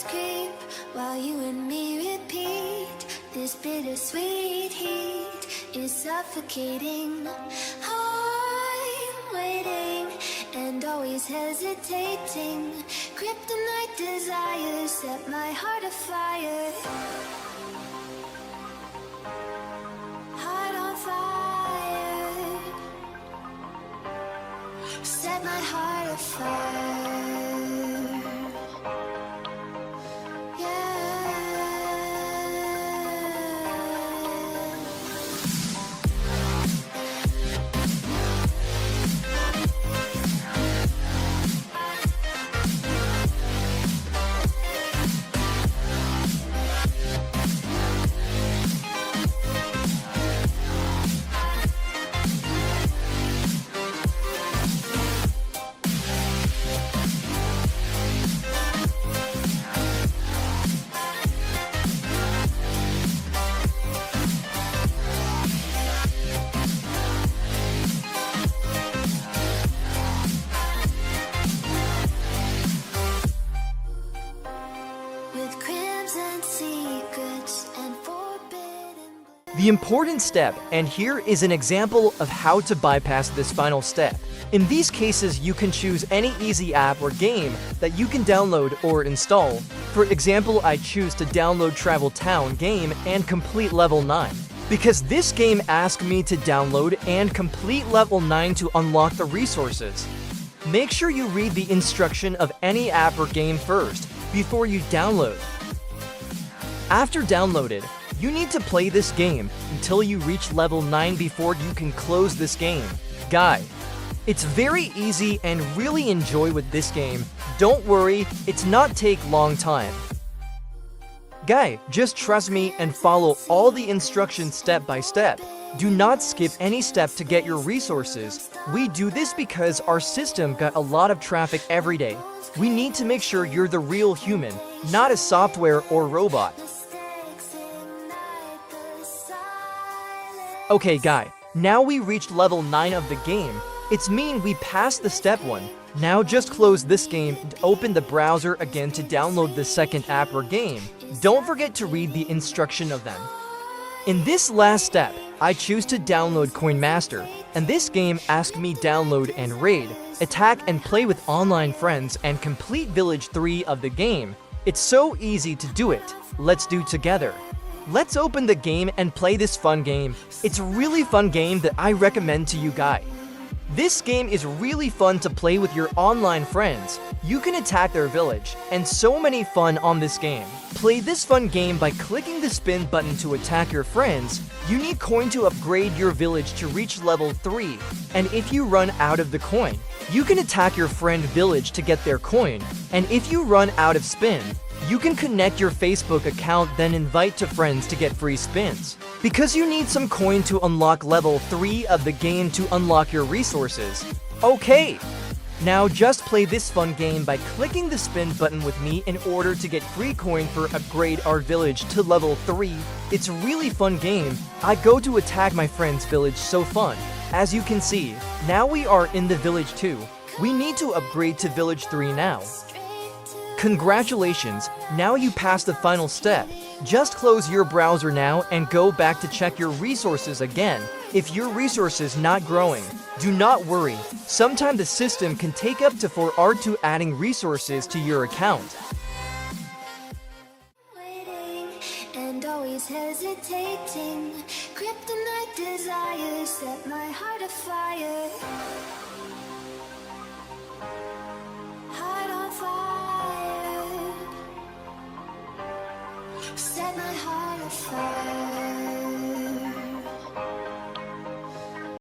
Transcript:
creep while you and me repeat. This bittersweet heat is suffocating. I'm waiting and always hesitating. Kryptonite desires set my heart afire. Heart on fire. Set my heart afire. The important step, and here is an example of how to bypass this final step. In these cases, you can choose any easy app or game that you can download or install. For example, I choose to download Travel Town game and complete level 9. Because this game asks me to download and complete level 9 to unlock the resources. Make sure you read the instruction of any app or game first, before you download. After downloaded, you need to play this game until you reach level 9 before you can close this game. Guy, it's very easy and really enjoy with this game. Don't worry, it's not take long time. Guy, just trust me and follow all the instructions step by step. Do not skip any step to get your resources. We do this because our system got a lot of traffic every day. We need to make sure you're the real human, not a software or robot. Okay, Guy, now we reached level 9 of the game. It's mean we passed the step 1. Now just close this game and open the browser again to download the second app or game. Don't forget to read the instruction of them. In this last step, I choose to download Coin Master, and this game asks me download and raid, attack and play with online friends and complete Village 3 of the game. It's so easy to do it. Let's do together. Let's open the game and play this fun game. It's a really fun game that I recommend to you guys. This game is really fun to play with your online friends. You can attack their village, and so many fun on this game. Play this fun game by clicking the spin button to attack your friends. You need coin to upgrade your village to reach level 3, and if you run out of the coin, you can attack your friend village to get their coin, and if you run out of spin, you can connect your Facebook account then invite to friends to get free spins. Because you need some coin to unlock level 3 of the game to unlock your resources. Okay! Now just play this fun game by clicking the spin button with me in order to get free coin for upgrade our village to level 3. It's a really fun game. I go to attack my friend's village, so fun. As you can see, now we are in the village 2. We need to upgrade to village 3 now. Congratulations, now you passed the final step. Just close your browser now and go back to check your resources again. If your resources not growing, do not worry. Sometimes the system can take up to 4 hours to adding resources to your account. Waiting and always hesitating. Kryptonite desires set my heart afire. Heart on fire. Set my heart afire.